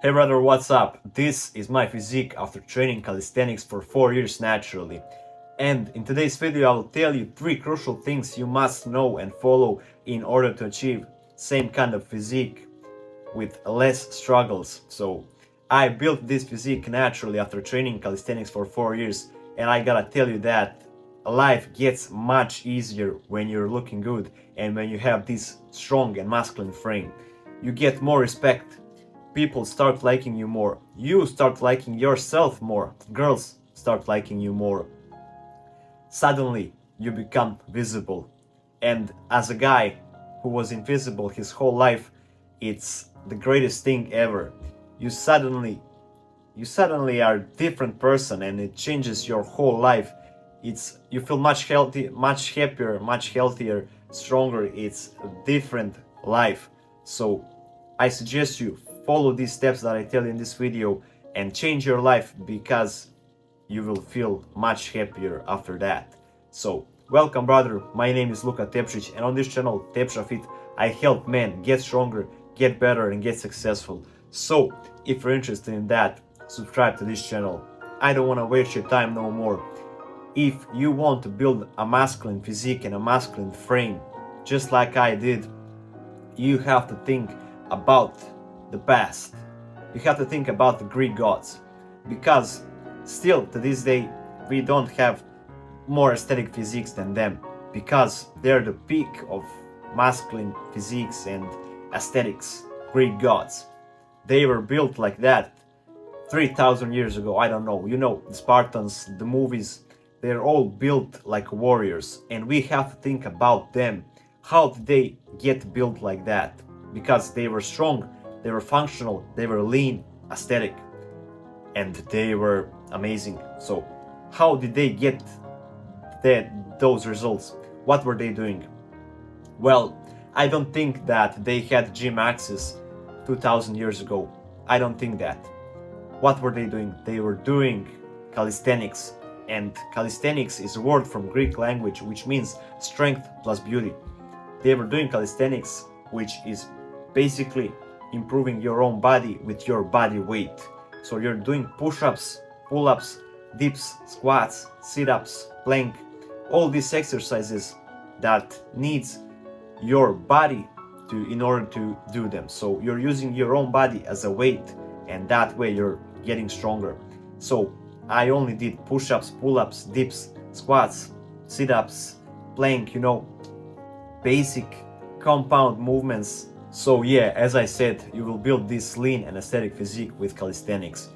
Hey brother, what's up? This is my physique after training calisthenics for 4 years naturally. And in today's video I'll tell you 3 crucial things you must know and follow in order to achieve same kind of physique with less struggles. So I built this physique naturally after training calisthenics for 4 years, and I gotta tell you that life gets much easier when you're looking good and when you have this strong and masculine frame. You get more respect. People start liking you more. You start liking yourself more. Girls start liking you more. Suddenly, you become visible. And as a guy who was invisible his whole life, it's the greatest thing ever. You suddenly are a different person, and it changes your whole life. You feel much happier, much healthier, stronger. It's a different life. So I suggest you follow these steps that I tell you in this video and change your life, because you will feel much happier after that. So welcome brother, my name is Luka Tepšić, and on this channel Tepša Fit I help men get stronger, get better and get successful. So if you're interested in that, subscribe to this channel. I don't want to waste your time no more. If you want to build a masculine physique and a masculine frame just like I did, you have to think about the past. You have to think about the Greek gods, because still to this day we don't have more aesthetic physiques than them, because they're the peak of masculine physiques and aesthetics. Greek gods, they were built like that 3,000 years ago. I don't know, you know, the Spartans, the movies, they're all built like warriors, and we have to think about them. How did they get built like that? Because they were strong, they were functional, they were lean, aesthetic, and they were amazing. So how did they get those results? What were they doing? Well, I don't think that they had gym access 2000 years ago. I don't think that. What were they doing? They were doing calisthenics, and calisthenics is a word from Greek language which means strength plus beauty. They were doing calisthenics, which is basically improving your own body with your body weight. So you're doing push-ups, pull-ups, dips, squats, sit-ups, plank, all these exercises that needs your body in order to do them. So you're using your own body as a weight, and that way you're getting stronger. So I only did push-ups, pull-ups, dips, squats, sit-ups, plank, you know, basic compound movements. So yeah, as I said, you will build this lean and aesthetic physique with calisthenics,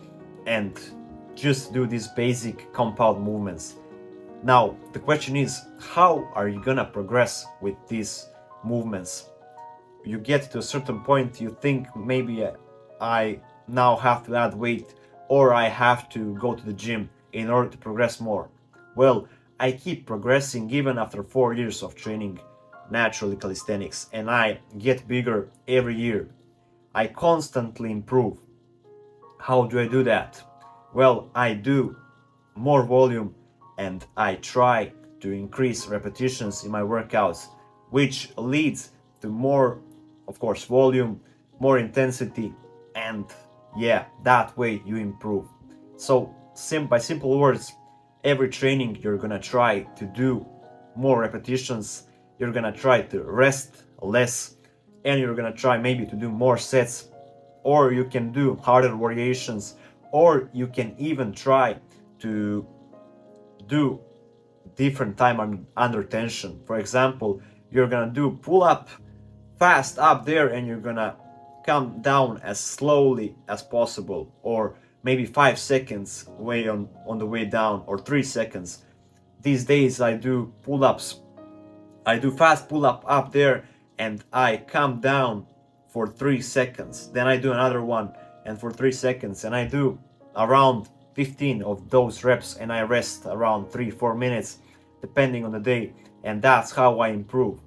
and just do these basic compound movements. Now the question is, how are you gonna progress with these movements? You get to a certain point, you think maybe I now have to add weight, or I have to go to the gym in order to progress more. Well, I keep progressing even after 4 years of training naturally calisthenics, and I get bigger every year. I constantly improve. How do I do that? Well, I do more volume, and I try to increase repetitions in my workouts, which leads to more, of course, volume, more intensity, and yeah, that way you improve. So by simple words, every training you're gonna try to do more repetitions, you're gonna try to rest less, and you're gonna try maybe to do more sets, or you can do harder variations, or you can even try to do different time under tension. For example, you're gonna do pull-up fast up there, and you're gonna come down as slowly as possible, or maybe 5 seconds way on the way down, or 3 seconds. These days I do pull-ups, I do fast pull-up up there, and I come down for 3 seconds. Then I do another one, and for 3 seconds, and I do around 15 of those reps, and I rest around 3-4 minutes depending on the day, and that's how I improve.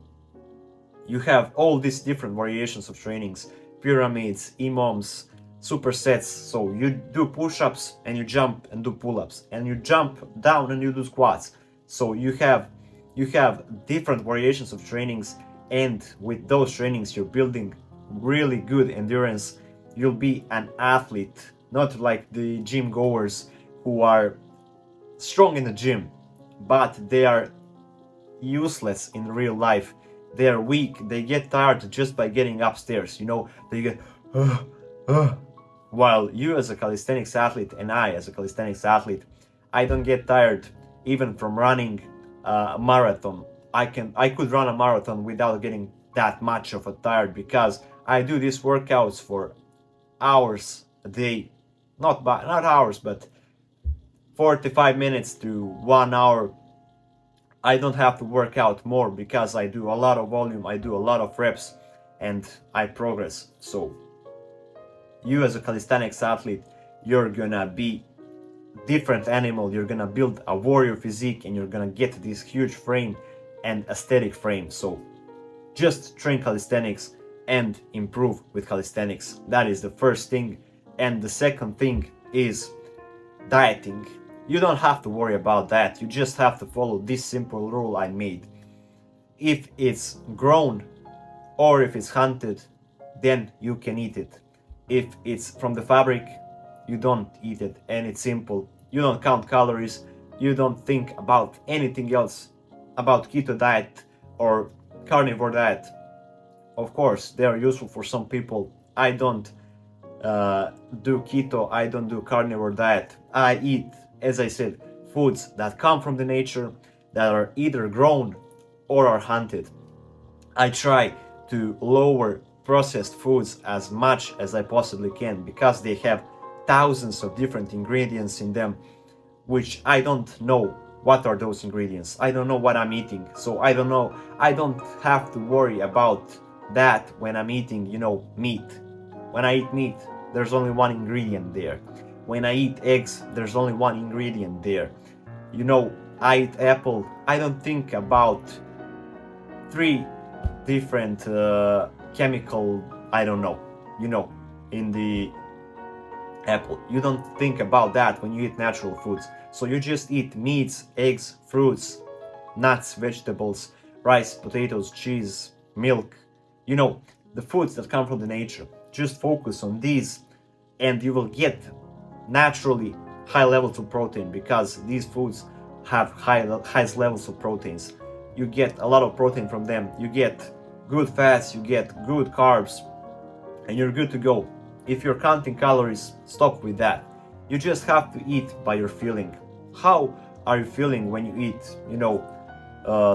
You have all these different variations of trainings, pyramids, EMOMs, supersets. So you do push-ups and you jump and do pull-ups, and you jump down and you do squats. So you have different variations of trainings, and with those trainings you're building really good endurance, you'll be an athlete, not like the gym goers who are strong in the gym, but they are useless in real life. They are weak, they get tired just by getting upstairs, they get while you as a calisthenics athlete and I as a calisthenics athlete, I don't get tired even from running a marathon. I could run a marathon without getting that much of a tired, because I do these workouts for hours a day, not hours, but 45 minutes to 1 hour. I don't have to work out more because I do a lot of volume, I do a lot of reps, and I progress. So you as a calisthenics athlete, you're gonna be different animal. You're gonna build a warrior physique, and you're gonna get this huge frame and aesthetic frame. So just train calisthenics and improve with calisthenics. That is the first thing. And the second thing is dieting. You don't have to worry about that. You just have to follow this simple rule I made. If it's grown or if it's hunted, then you can eat it. If it's from the fabric, you don't eat it. And it's simple. You don't count calories. You don't think about anything else about keto diet or carnivore diet. Of course, they are useful for some people. I don't do keto. I don't do carnivore diet. I eat, as I said, foods that come from the nature, that are either grown or are hunted. I try to lower processed foods as much as I possibly can, because they have thousands of different ingredients in them, which I don't know what are those ingredients. I don't know what I'm eating, so I don't know. I don't have to worry about that when I'm eating, meat. When I eat meat, there's only one ingredient there. When I eat eggs, there's only one ingredient there. I eat apple. I don't think about 3 different chemical, I don't know, in the apple. You don't think about that when you eat natural foods. So you just eat meats, eggs, fruits, nuts, vegetables, rice, potatoes, cheese, milk, the foods that come from the nature. Just focus on these and you will get naturally high levels of protein, because these foods have highest levels of proteins. You get a lot of protein from them. You get good fats, you get good carbs, and you're good to go. If you're counting calories, stop with that. You just have to eat by your feeling. How are you feeling when you eat,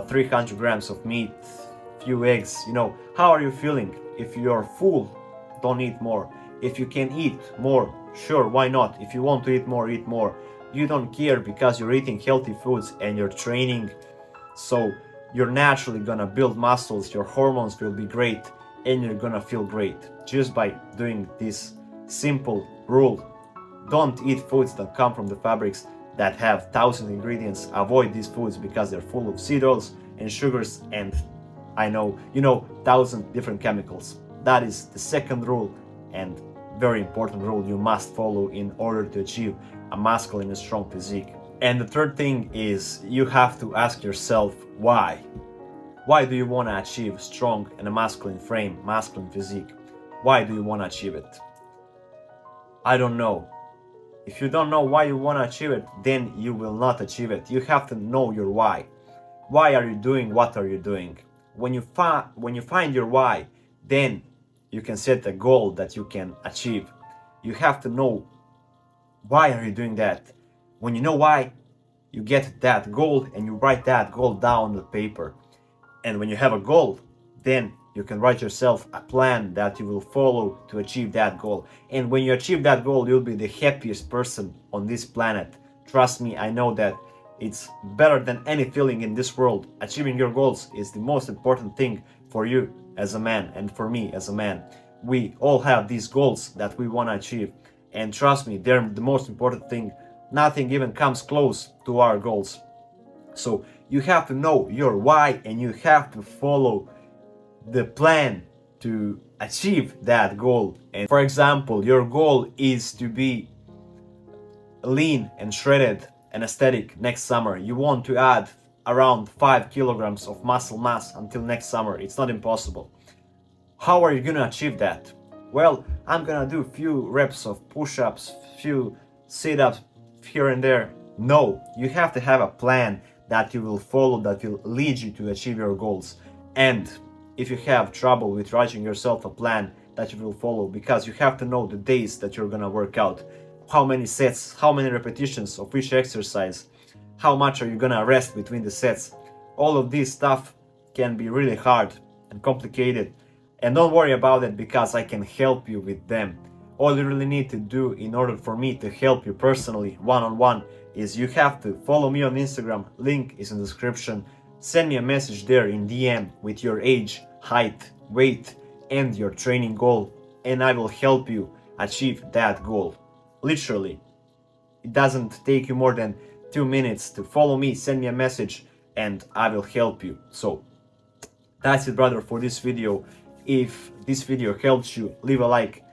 300 grams of meat, few eggs, how are you feeling? If you're full, don't eat more. If you can eat more, sure, why not? If you want to eat more, eat more. You don't care, because you're eating healthy foods and you're training, so you're naturally gonna build muscles, your hormones will be great, and you're gonna feel great just by doing this simple rule. Don't eat foods that come from the fabrics that have 1,000 ingredients. Avoid these foods because they're full of seed oils and sugars and 1,000 different chemicals. That is the second rule, and very important rule you must follow in order to achieve a masculine and strong physique. And the third thing is, you have to ask yourself why. Why do you want to achieve strong and a masculine frame, masculine physique? Why do you want to achieve it? I don't know. If you don't know why you want to achieve it, then you will not achieve it. You have to know your why. Why are you doing what are you doing? When you find your why, then you can set a goal that you can achieve. You have to know why are you doing that. When you know why, you get that goal and you write that goal down on the paper. And when you have a goal, then you can write yourself a plan that you will follow to achieve that goal. And when you achieve that goal, you'll be the happiest person on this planet. Trust me, I know that it's better than any feeling in this world. Achieving your goals is the most important thing for you as a man and for me as a man. We all have these goals that we want to achieve. And trust me, they're the most important thing. Nothing even comes close to our goals. So you have to know your why and you have to follow the plan to achieve that goal. And for example, your goal is to be lean and shredded and aesthetic next summer. You want to add around 5 kilograms of muscle mass until next summer. It's not impossible. How are you going to achieve that? Well, I'm gonna do few reps of push-ups, few sit-ups here and there. No, you have to have a plan that you will follow, that will lead you to achieve your goals. And if you have trouble with writing yourself a plan that you will follow, because you have to know the days that you're gonna work out, how many sets, how many repetitions of which exercise, how much are you gonna rest between the sets. All of this stuff can be really hard and complicated, and don't worry about it, because I can help you with them. All you really need to do in order for me to help you personally, one-on-one, is you have to follow me on Instagram, link is in the description. Send me a message there in DM with your age, height, weight, and your training goal, and I will help you achieve that goal. Literally, it doesn't take you more than 2 minutes to follow me, send me a message, and I will help you. So that's it, brother, for this video. If this video helps you, leave a like,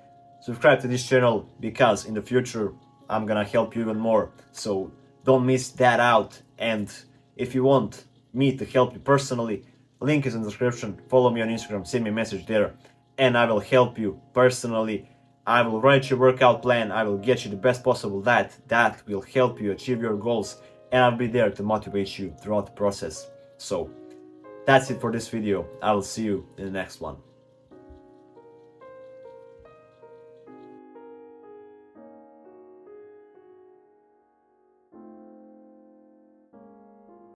subscribe to this channel, because in the future I'm gonna help you even more, so don't miss that out. And if you want me to help you personally, link is in the description. Follow me on Instagram, send me a message there, and I will help you personally. I will write your workout plan, I will get you the best possible that will help you achieve your goals, and I'll be there to motivate you throughout the process. So that's it for this video. I will see you in the next one.